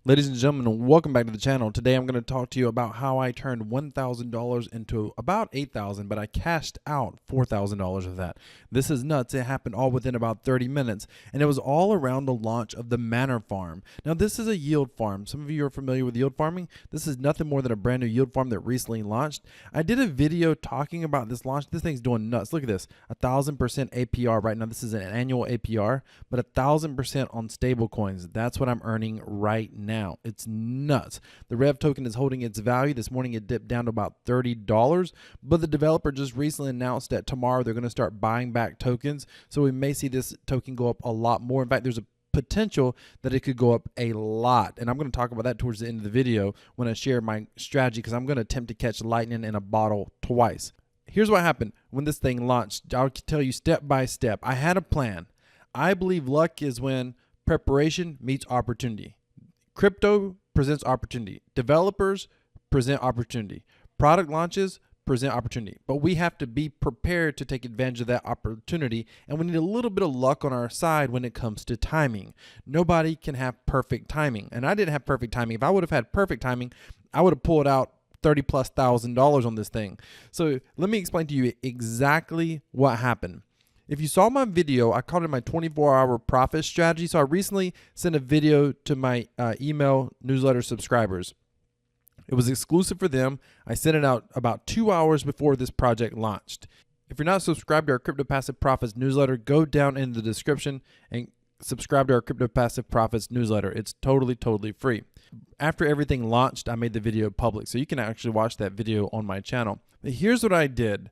Ladies and gentlemen, welcome back to the channel. Today I'm going to talk to you about how I turned $1,000 into about $8,000, but I cashed out $4,000 of that. This is nuts. It happened all within about 30 minutes, and it was all around the launch of the Manor farm. Now, this is a yield farm. Some of you are familiar with yield farming. This is nothing more than a brand new yield farm that recently launched. I did a video talking about this launch. This thing's doing nuts. Look at this, 1,000% APR right now. This is an annual APR, but 1,000% on stable coins. That's what I'm earning right now. It's nuts. The Rev token is holding its value. This morning it dipped down to about $30, but the developer just recently announced that tomorrow they're going to start buying back tokens. So we may see this token go up a lot more. In fact, there's a potential that it could go up a lot. And I'm going to talk about that towards the end of the video when I share my strategy, because I'm going to attempt to catch lightning in a bottle twice. Here's what happened when this thing launched. I'll tell you step by step. I had a plan. I believe luck is when preparation meets opportunity. Crypto presents opportunity. Developers present opportunity. Product launches present opportunity. But we have to be prepared to take advantage of that opportunity, and we need a little bit of luck on our side when it comes to timing. Nobody can have perfect timing, and I didn't have perfect timing. If I would have had perfect timing, I would have pulled out $30,000+ on this thing. So let me explain to you exactly what happened. If you saw my video, I called it my 24-hour profit strategy. So I recently sent a video to my email newsletter subscribers. It was exclusive for them. I sent it out about 2 hours before this project launched. If you're not subscribed to our Crypto Passive Profits newsletter, go down in the description and subscribe to our Crypto Passive Profits newsletter. It's totally free. After everything launched, I made the video public, so you can actually watch that video on my channel. But here's what I did.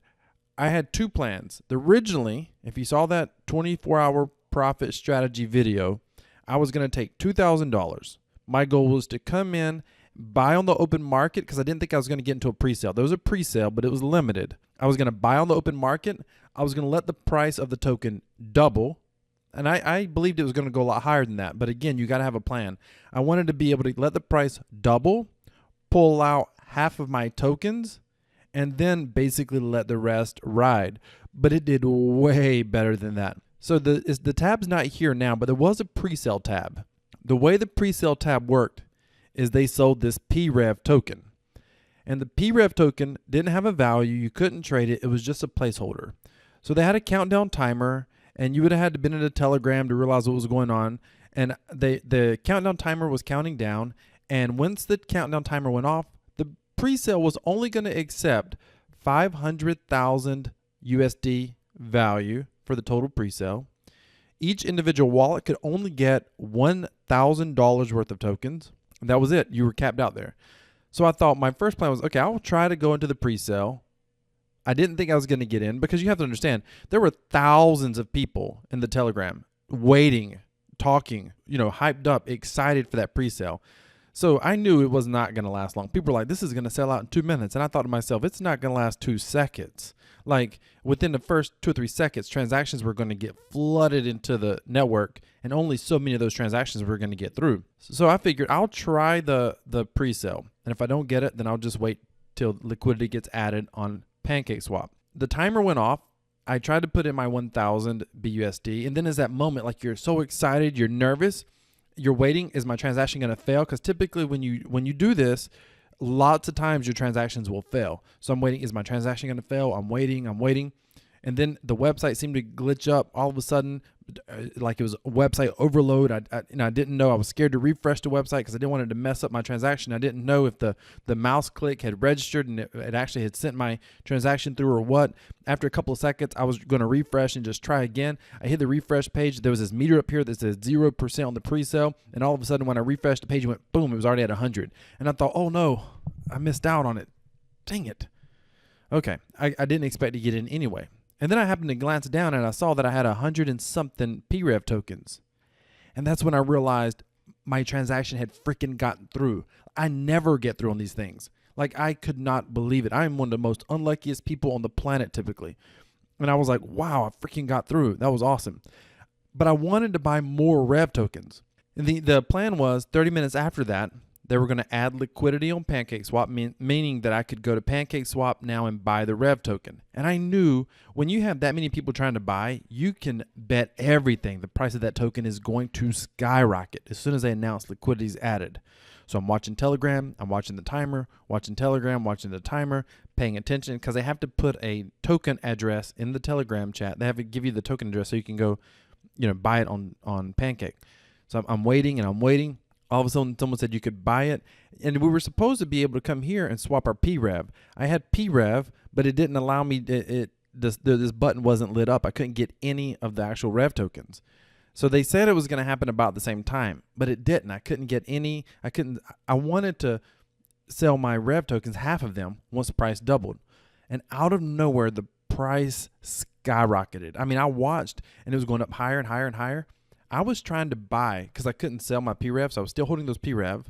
I had two plans. Originally, if you saw that 24-hour profit strategy video, I was going to take $2,000. My goal was to come in, buy on the open market, because I didn't think I was going to get into a pre-sale. There was a pre-sale, but it was limited. I was going to buy on the open market. I was going to let the price of the token double. And I believed it was going to go a lot higher than that. But again, you got to have a plan. I wanted to be able to let the price double, pull out half of my tokens, and then basically let the rest ride. But it did way better than that. So the tab's not here now, but there was a pre-sale tab. The way the pre-sale tab worked is they sold this PREV token. And the PREV token didn't have a value. You couldn't trade it. It was just a placeholder. So they had a countdown timer, and you would have had to been in a Telegram to realize what was going on. And the countdown timer was counting down. And once the countdown timer went off, pre-sale was only going to accept 500,000 USD value for the total pre-sale. Each individual wallet could only get $1,000 worth of tokens. And that was it. You were capped out there. So I thought my first plan was, okay, I'll try to go into the pre-sale. I didn't think I was going to get in, because you have to understand, there were thousands of people in the Telegram waiting, talking, hyped up, excited for that pre-sale. So I knew it was not going to last long. People were like, this is going to sell out in 2 minutes. And I thought to myself, it's not going to last 2 seconds. Like within the first 2 or 3 seconds, transactions were going to get flooded into the network, and only so many of those transactions were going to get through. So I figured I'll try the pre-sale. And if I don't get it, then I'll just wait till liquidity gets added on PancakeSwap. The timer went off. I tried to put in my 1,000 BUSD. And then is that moment, like you're so excited, you're nervous. You're waiting, is my transaction going to fail? Because typically when you do this, lots of times your transactions will fail. So I'm waiting, is my transaction going to fail? I'm waiting. And then the website seemed to glitch up all of a sudden, like it was website overload. I didn't know. I was scared to refresh the website because I didn't want it to mess up my transaction. I didn't know if the mouse click had registered and it actually had sent my transaction through or what. After a couple of seconds, I was going to refresh and just try again. I hit the refresh page. There was this meter up here that says 0% on the pre-sale. And all of a sudden, when I refreshed the page, it went boom, it was already at 100. And I thought, oh no, I missed out on it. Dang it. Okay, I didn't expect to get in anyway. And then I happened to glance down and I saw that I had 100 and something PREV tokens. And that's when I realized my transaction had freaking gotten through. I never get through on these things. Like, I could not believe it. I am one of the most unluckiest people on the planet typically. And I was like, wow, I freaking got through. That was awesome. But I wanted to buy more REV tokens. And the plan was 30 minutes after that, They were going to add liquidity on PancakeSwap, meaning that I could go to PancakeSwap now and buy the Rev token. And I knew when you have that many people trying to buy, you can bet everything. The price of that token is going to skyrocket as soon as they announce liquidity is added. So I'm watching Telegram, I'm watching the timer, watching Telegram, watching the timer, paying attention because they have to put a token address in the Telegram chat. They have to give you the token address so you can go, buy it on Pancake. So I'm waiting and I'm waiting. All of a sudden, someone said you could buy it, and we were supposed to be able to come here and swap our PREV. I had PREV, but it didn't allow me. This button wasn't lit up. I couldn't get any of the actual Rev tokens. So they said it was going to happen about the same time, but it didn't. I couldn't get any. I wanted to sell my Rev tokens, half of them, once the price doubled, and out of nowhere, the price skyrocketed. I mean, I watched, and it was going up higher and higher and higher. I was trying to buy because I couldn't sell my PREV, so I was still holding those PREV,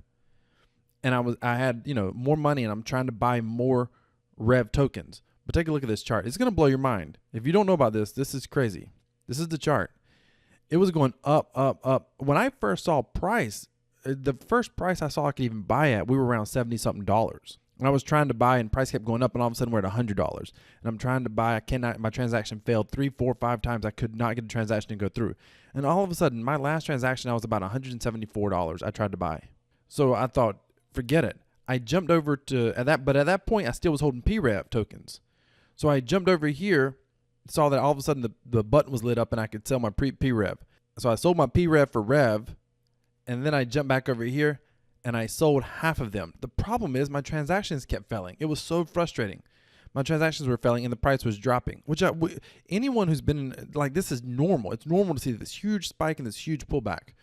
and I had more money, and I'm trying to buy more Rev tokens. But take a look at this chart. It's going to blow your mind. If you don't know about this, this is crazy. This is the chart. It was going up, up, up. When I first saw price, the first price I saw I could even buy at, we were around $70-something. And I was trying to buy, and price kept going up, and all of a sudden we're at $100. And I'm trying to buy. My transaction failed 3, 4, 5 times. I could not get the transaction to go through. And all of a sudden, my last transaction, I was about $174 I tried to buy. So I thought, forget it. I jumped over to, but at that point, I still was holding PREV tokens. So I jumped over here, saw that all of a sudden the button was lit up, and I could sell my PREV. So I sold my PREV for Rev, and then I jumped back over here, and I sold half of them. The problem is my transactions kept failing. It was so frustrating. My transactions were failing and the price was dropping, which anyone who's been in, this is normal. It's normal to see this huge spike and this huge pullback.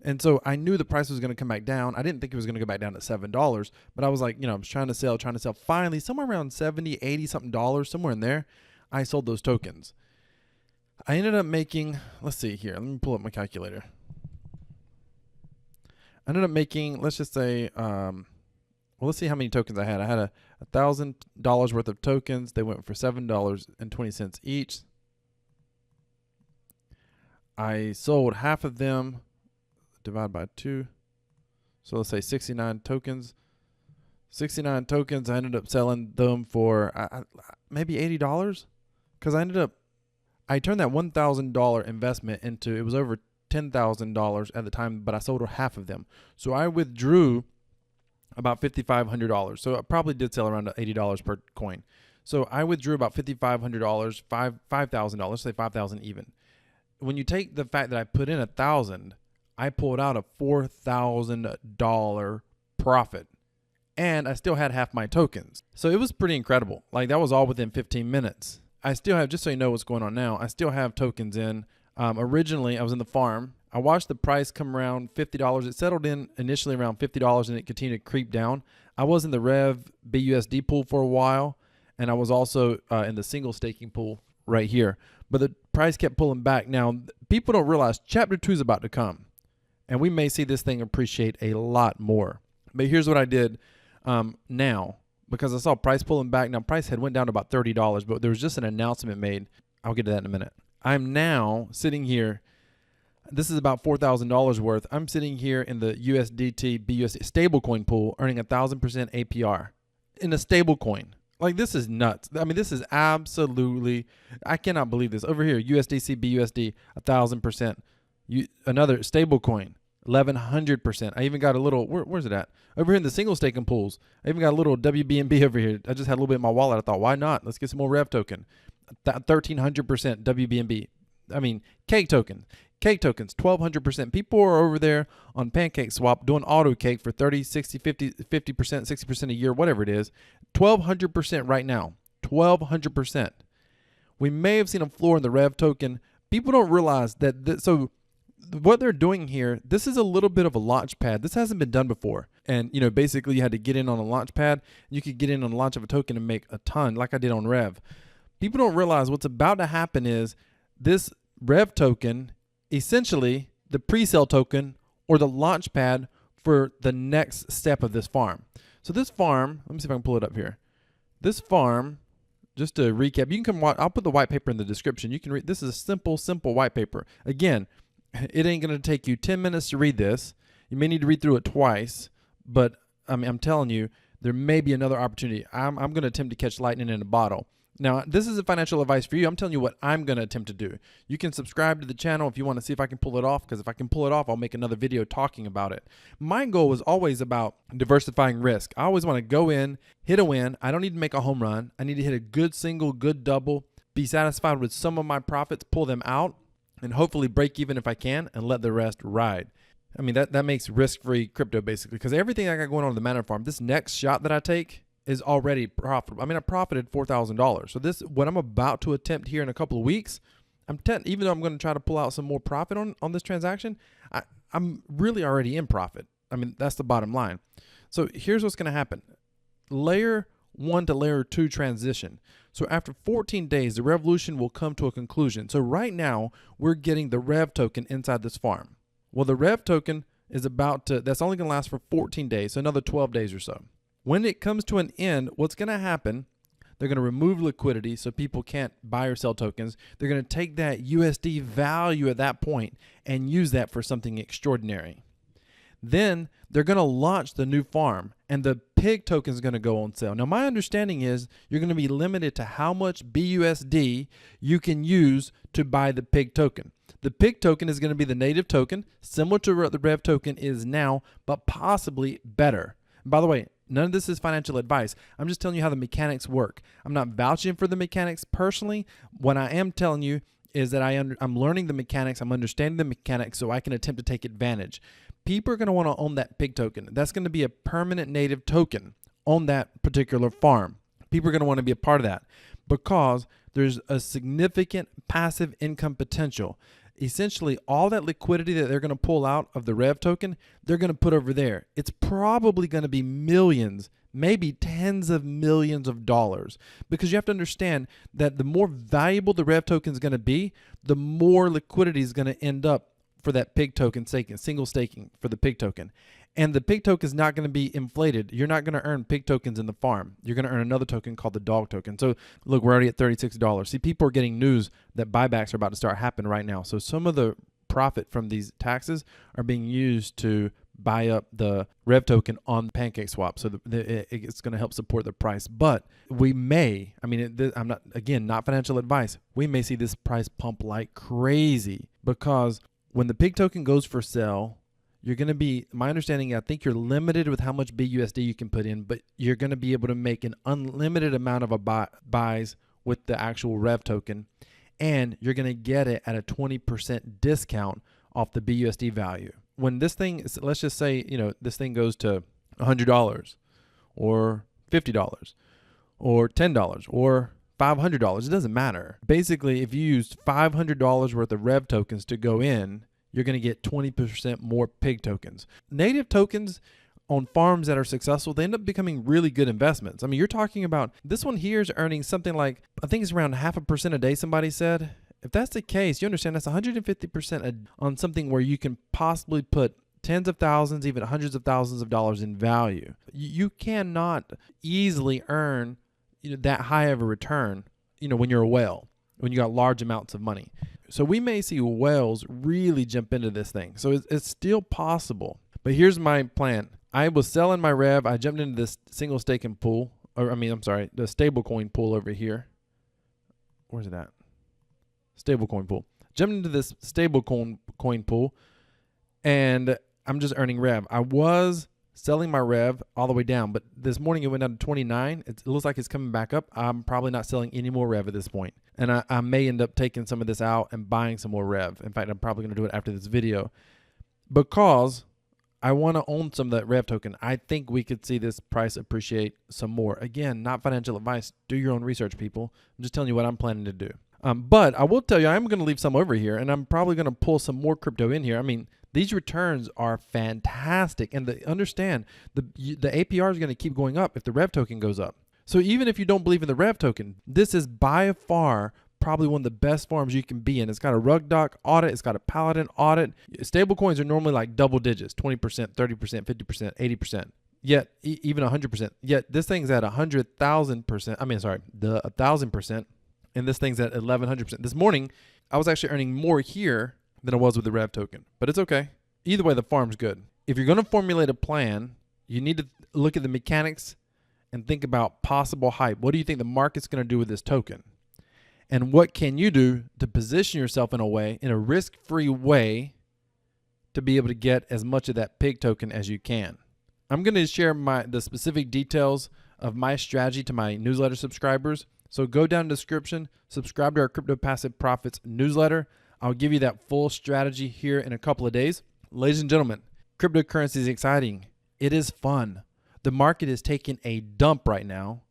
And so I knew the price was going to come back down. I didn't think it was going to go back down to $7, but I was like, I was trying to sell. Finally, somewhere around 70, 80 something dollars, somewhere in there, I sold those tokens. I ended up making, let's see here. Let me pull up my calculator. I ended up making, let's just say, let's see how many tokens I had. I had $1,000 worth of tokens. They went for $7.20 each. I sold half of them, divide by 2. So let's say 69 tokens. 69 tokens, I ended up selling them for maybe $80. Because I turned that $1,000 investment into, it was over $10,000 at the time, but I sold half of them. So I withdrew about $5,500. So I probably did sell around $80 per coin. So I withdrew about $5,500, $5,000, say $5,000 even. When you take the fact that I put in $1,000, I pulled out a $4,000 profit, and I still had half my tokens. So it was pretty incredible. That was all within 15 minutes. I still have, just so you know what's going on now, I still have tokens in. Originally, I was in the farm. I watched the price come around $50. It settled in initially around $50, and it continued to creep down. I was in the Rev BUSD pool for a while, and I was also in the single staking pool right here. But the price kept pulling back. Now, people don't realize Chapter 2 is about to come, and we may see this thing appreciate a lot more. But here's what I did now, because I saw price pulling back. Now, price had went down to about $30, but there was just an announcement made. I'll get to that in a minute. I'm now sitting here. This is about $4,000 worth. I'm sitting here in the USDT BUSD stablecoin pool, earning 1,000% APR in a stablecoin. This is nuts. I mean, this is absolutely, I cannot believe this. Over here, USDC BUSD, 1,000%. Another stablecoin, 1,100%. I even got a little, where's it at? Over here in the single staking pools. I even got a little WBNB over here. I just had a little bit in my wallet. I thought, why not? Let's get some more Rev token. 1,300% WBNB. I mean, cake tokens, 1,200%. People are over there on PancakeSwap doing auto cake for 30, 60, 50%, 60% a year, whatever it is. 1,200% right now. 1,200%. We may have seen a floor in the Rev token. People don't realize that. So what they're doing here, this is a little bit of a launch pad. This hasn't been done before. And, basically you had to get in on a launch pad. You could get in on the launch of a token and make a ton like I did on Rev. People don't realize what's about to happen is this Rev token, essentially the pre-sale token or the launch pad for the next step of this farm. So this farm, let me see if I can pull it up here. This farm, just to recap, you can come watch, I'll put the white paper in the description. You can read, this is a simple white paper. Again, it ain't going to take you 10 minutes to read this. You may need to read through it twice, but I mean, I'm telling you, there may be another opportunity. I'm going to attempt to catch lightning in a bottle. Now, this isn't financial advice for you. I'm telling you what I'm going to attempt to do. You can subscribe to the channel if you want to see if I can pull it off, because if I can pull it off, I'll make another video talking about it. My goal was always about diversifying risk. I always want to go in, hit a win. I don't need to make a home run. I need to hit a good single, good double, be satisfied with some of my profits, pull them out, and hopefully break even if I can, and let the rest ride. I mean, that makes risk-free crypto basically, because everything I got going on in the Manor Farm, this next shot that I take is already profitable. I mean, I profited $4,000. So this, what I'm about to attempt here in a couple of weeks, even though I'm going to try to pull out some more profit on this transaction, I'm really already in profit. I mean, that's the bottom line. So here's what's going to happen. Layer 1 to layer 2 transition. So after 14 days, the revolution will come to a conclusion. So right now, we're getting the Rev token inside this farm. Well, the Rev token is that's only going to last for 14 days, so another 12 days or so. When it comes to an end, what's going to happen, they're going to remove liquidity so people can't buy or sell tokens. They're going to take that USD value at that point and use that for something extraordinary. Then they're going to launch the new farm, and the pig token is going to go on sale. Now, my understanding is you're going to be limited to how much BUSD you can use to buy the pig token. The pig token is going to be the native token, similar to what the Rev token is now, but possibly better. And by the way, none of this is financial advice. I'm just telling you how the mechanics work. I'm not vouching for the mechanics personally. What I am telling you is that I'm learning the mechanics. I'm understanding the mechanics so I can attempt to take advantage. People are going to want to own that pig token. That's going to be a permanent native token on that particular farm. People are going to want to be a part of that because there's a significant passive income potential. Essentially, all that liquidity that they're going to pull out of the Rev token, they're going to put over there. It's probably going to be millions, maybe tens of millions of dollars, because you have to understand that the more valuable the Rev token is going to be, the more liquidity is going to end up for that pig token staking, single staking for the pig token. And the pig token is not going to be inflated. You're not going to earn pig tokens in the farm. You're going to earn another token called the dog token. So look, we're already at $36. See, people are getting news that buybacks are about to start happening right now. So some of the profit from these taxes are being used to buy up the Rev token on PancakeSwap. So it's going to help support the price. But we may, I'm not, again, not financial advice. We may see this price pump like crazy because when the pig token goes for sale, you're going to be, my understanding, I think you're limited with how much BUSD you can put in, but you're going to be able to make an unlimited amount of buys with the actual Rev token, and you're going to get it at a 20% discount off the BUSD value. When this thing, let's just say, this thing goes to $100 or $50 or $10 or $500, it doesn't matter. Basically, if you used $500 worth of Rev tokens to go in, you're going to get 20% more pig tokens. Native tokens on farms that are successful, they end up becoming really good investments. I mean, you're talking about this one here is earning something like, I think it's around 0.5% a day, somebody said. If that's the case, you understand that's 150% on something where you can possibly put tens of thousands, even hundreds of thousands of dollars in value. You cannot easily earn that high of a return, when you're a whale, when you got large amounts of money. So we may see whales really jump into this thing. So it's still possible. But here's my plan. I was selling my Rev. I jumped into this single staking pool, the stablecoin pool over here. Where's it at? Stablecoin pool. Jumped into this stablecoin pool, and I'm just earning Rev. I was selling my Rev all the way down, but this morning it went down to 29. It looks like it's coming back up. I'm probably not selling any more Rev at this point. And I may end up taking some of this out and buying some more Rev. In fact, I'm probably going to do it after this video because I want to own some of that Rev token. I think we could see this price appreciate some more. Again, not financial advice. Do your own research, people. I'm just telling you what I'm planning to do. But I will tell you, I'm going to leave some over here, and I'm probably going to pull some more crypto in here. I mean, these returns are fantastic, and understand the APR is going to keep going up if the Rev token goes up. So even if you don't believe in the Rev token, this is by far probably one of the best farms you can be in. It's got a rug doc audit. It's got a paladin audit. Stable coins are normally like double digits, 20%, 30%, 50%, 80%. Yet even 100%. Yet this thing's at 1,000%. The 1,000%, and this thing's at 1,100%. This morning, I was actually earning more here than I was with the Rev token, but it's okay. Either way, the farm's good. If you're going to formulate a plan, You need to look at the mechanics and think about possible hype. What do you think the market's going to do with this token? And what can you do to position yourself in a way, in a risk-free way, to be able to get as much of that pig token as you can? I'm going to share the specific details of my strategy to my newsletter subscribers. So go down in the description, subscribe to our Crypto Passive Profits newsletter. I'll give you that full strategy here in a couple of days. Ladies and gentlemen, cryptocurrency is exciting. It is fun. The market is taking a dump right now.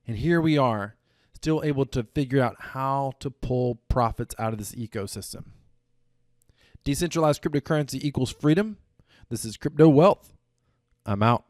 And here we are, still able to figure out how to pull profits out of this ecosystem. Decentralized cryptocurrency equals freedom. This is Crypto Wealth. I'm out.